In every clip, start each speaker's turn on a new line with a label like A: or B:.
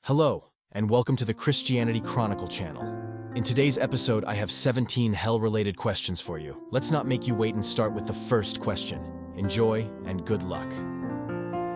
A: Hello, and welcome to the Christianity Chronicle channel. In today's episode, I have 17 hell-related questions for you. Let's not make you wait and start with the first question. Enjoy and good luck.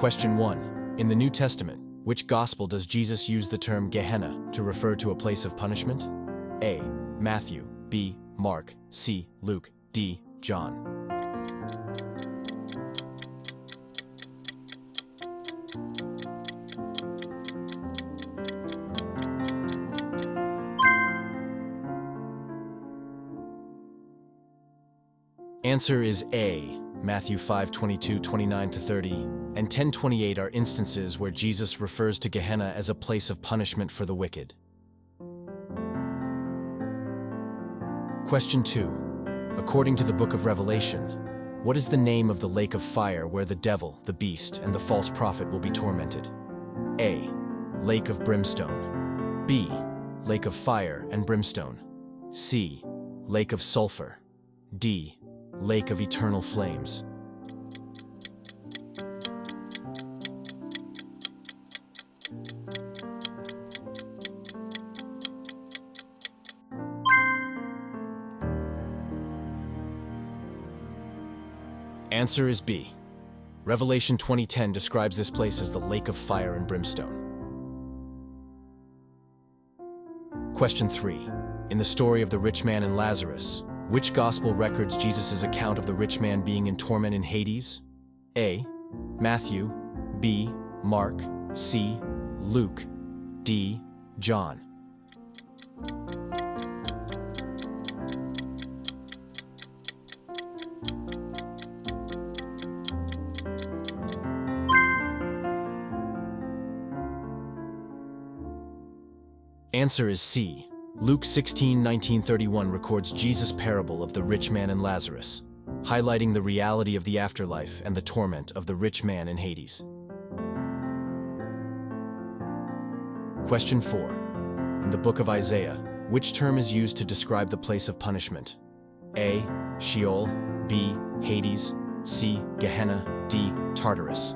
A: Question 1. In the New Testament, which gospel does Jesus use the term Gehenna to refer to a place of punishment? A. Matthew, B. Mark, C. Luke, D. John. Answer is A. Matthew 5:22-29-30 and 10:28 are instances where Jesus refers to Gehenna as a place of punishment for the wicked. Question 2. According to the book of Revelation, what is the name of the lake of fire where the devil, the beast, and the false prophet will be tormented? A. Lake of brimstone. B. Lake of fire and brimstone. C. Lake of sulfur. D. Lake of eternal flames. Answer is B. Revelation 20:10 describes this place as the lake of fire and brimstone. Question 3. In the story of the rich man and Lazarus, which gospel records Jesus' account of the rich man being in torment in Hades? A. Matthew, B. Mark, C. Luke, D. John. Answer is C. Luke 16:19-31 records Jesus' parable of the rich man and Lazarus, highlighting the reality of the afterlife and the torment of the rich man in Hades. Question 4. In the book of Isaiah, which term is used to describe the place of punishment? A. Sheol, B. Hades, C. Gehenna, D. Tartarus.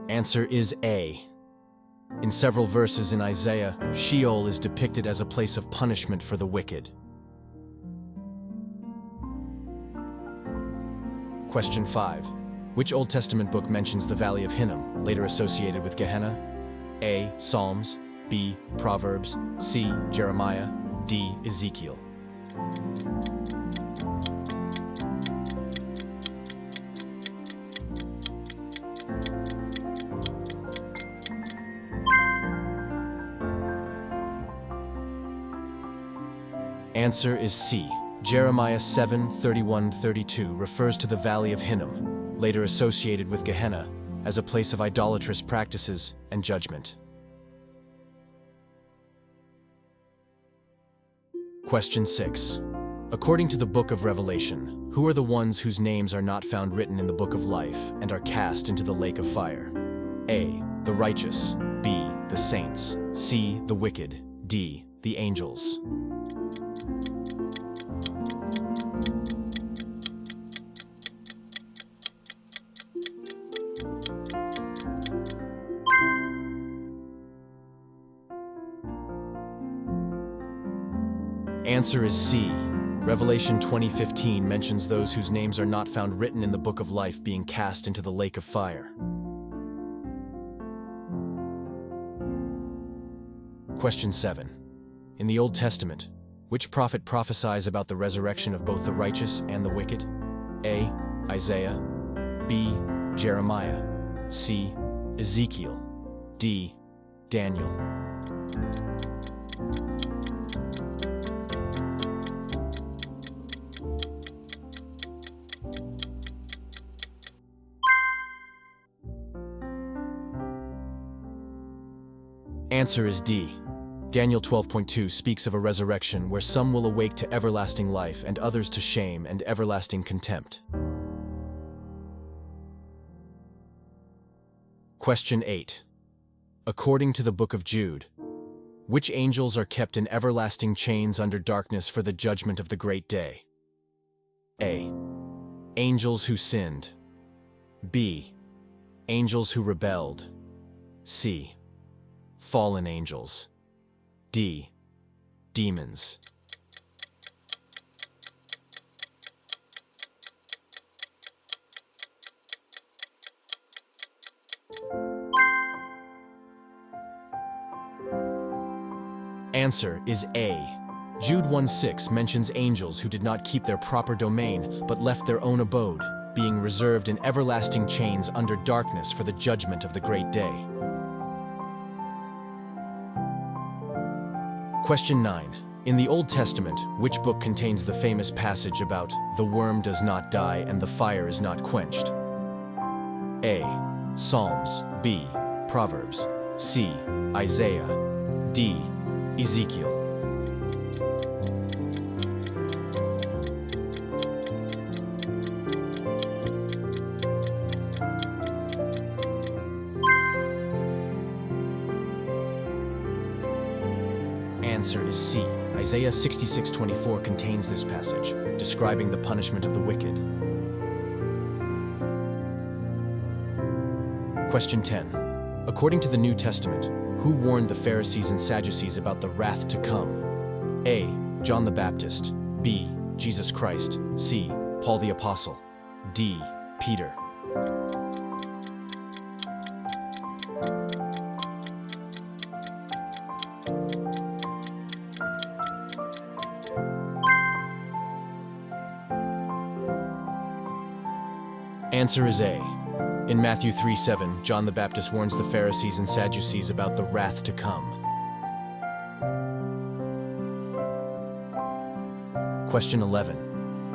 A: Answer is A. In several verses in Isaiah, Sheol is depicted as a place of punishment for the wicked. Question 5. Which Old Testament book mentions the Valley of Hinnom, later associated with Gehenna? A. Psalms, B. Proverbs, C. Jeremiah, D. Ezekiel. Answer is C. Jeremiah 7:31-32 refers to the Valley of Hinnom, later associated with Gehenna, as a place of idolatrous practices and judgment. Question 6. According to the book of Revelation, who are the ones whose names are not found written in the book of life and are cast into the lake of fire? A. The righteous, B. The saints, C. The wicked, D. The angels. Answer is C. Revelation 20:15 mentions those whose names are not found written in the book of life being cast into the lake of fire. Question 7. In the Old Testament, which prophet prophesies about the resurrection of both the righteous and the wicked? A. Isaiah, B. Jeremiah, C. Ezekiel, D. Daniel. Answer is D. Daniel 12:2 speaks of a resurrection where some will awake to everlasting life and others to shame and everlasting contempt. Question 8. According to the book of Jude, Which angels are kept in everlasting chains under darkness for the judgment of the great day? A. Angels who sinned. B. Angels who rebelled. C. Fallen angels. D. Demons. Answer is A. Jude 1:6 mentions angels who did not keep their proper domain but left their own abode, being reserved in everlasting chains under darkness for the judgment of the great day. Question 9. In the Old Testament, which book contains the famous passage about the worm does not die and the fire is not quenched? A. Psalms. B. Proverbs. C. Isaiah. D. Ezekiel. Answer is C. Isaiah 66:24 contains this passage, describing the punishment of the wicked. Question 10. According to the New Testament, who warned the Pharisees and Sadducees about the wrath to come? A. John the Baptist. B. Jesus Christ. C. Paul the Apostle. D. Peter. Answer is A. In Matthew 3:7, John the Baptist warns the Pharisees and Sadducees about the wrath to come. Question 11.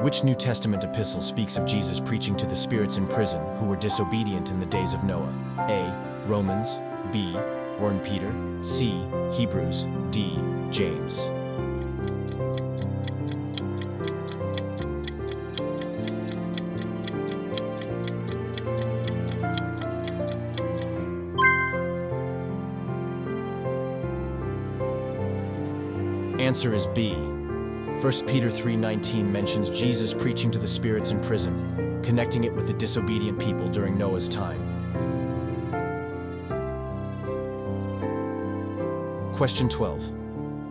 A: Which New Testament epistle speaks of Jesus preaching to the spirits in prison who were disobedient in the days of Noah? A. Romans. B. 1 Peter. C. Hebrews. D. James. Answer is B. 1 Peter 3:19 mentions Jesus preaching to the spirits in prison, connecting it with the disobedient people during Noah's time. Question 12.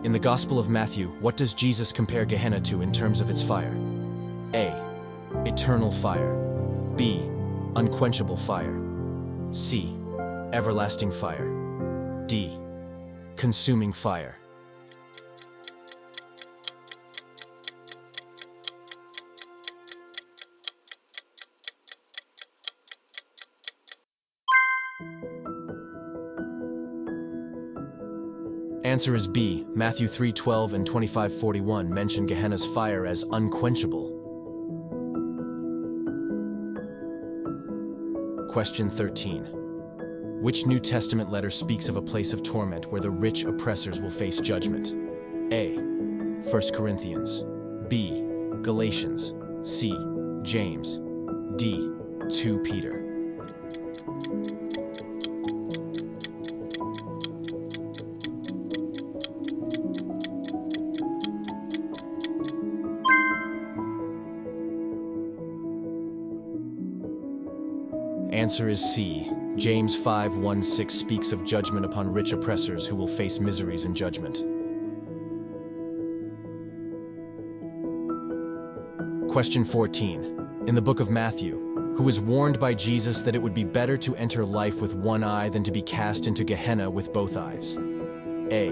A: In the Gospel of Matthew, what does Jesus compare Gehenna to in terms of its fire? A. Eternal fire. B. Unquenchable fire. C. Everlasting fire. D. Consuming fire. Answer is B. Matthew 3:12 and 25:41 mention Gehenna's fire as unquenchable. Question 13. Which New Testament letter speaks of a place of torment where the rich oppressors will face judgment? A. 1 Corinthians. B. Galatians. C. James. D. 2 Peter. Answer is C. James 5:1-6 speaks of judgment upon rich oppressors who will face miseries in judgment. Question 14. In the book of Matthew, who was warned by Jesus that it would be better to enter life with one eye than to be cast into Gehenna with both eyes? A.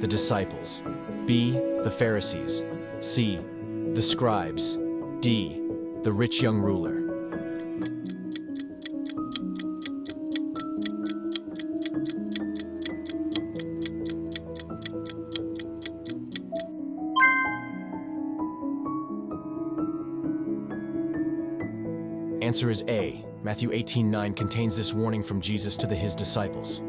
A: The disciples. B. The Pharisees. C. The scribes. D. The rich young ruler. Answer is A. Matthew 18:9 contains this warning from Jesus to his disciples.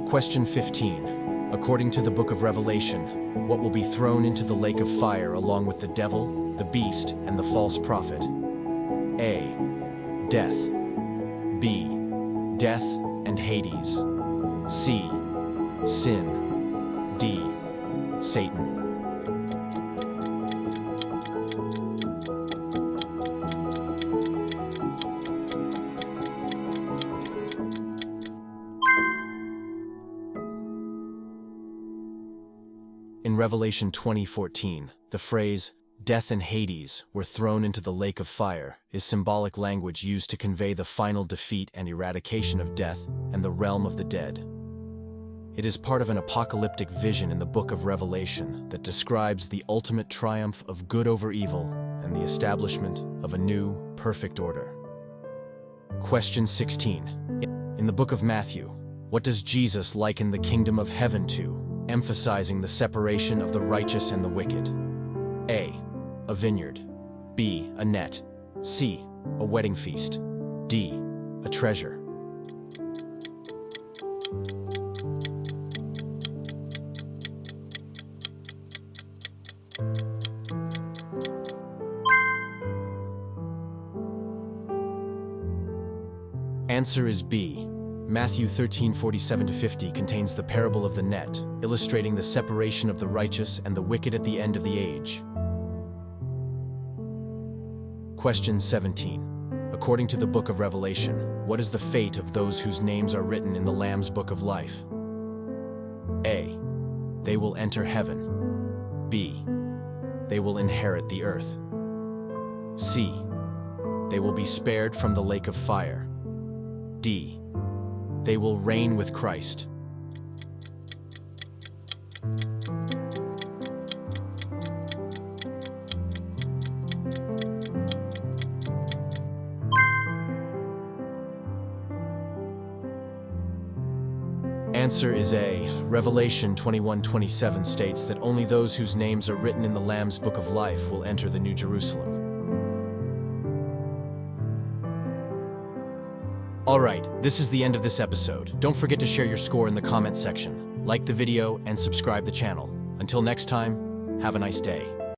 A: Question 15. According to the book of Revelation, what will be thrown into the lake of fire along with the devil, the beast, and the false prophet? A. Death. B. Death and Hades. C. Sin. D. Satan. In Revelation 20:14, the phrase, "Death and Hades were thrown into the lake of fire," is symbolic language used to convey the final defeat and eradication of death and the realm of the dead. It is part of an apocalyptic vision in the book of Revelation that describes the ultimate triumph of good over evil and the establishment of a new, perfect order. Question 16. In the book of Matthew, what does Jesus liken the kingdom of heaven to, emphasizing the separation of the righteous and the wicked? A. A vineyard. B. A net. C. A wedding feast. D. A treasure. Answer is B. Matthew 13:47-50 contains the parable of the net, illustrating the separation of the righteous and the wicked at the end of the age. Question 17. According to the book of Revelation, what is the fate of those whose names are written in the Lamb's book of life? A. They will enter heaven. B. They will inherit the earth. C. They will be spared from the lake of fire. D. They will reign with Christ. Answer is A. Revelation 21:27 states that only those whose names are written in the Lamb's book of life will enter the New Jerusalem. Alright, this is the end of this episode. Don't forget to share your score in the comments section, like the video, and subscribe the channel. Until next time, have a nice day.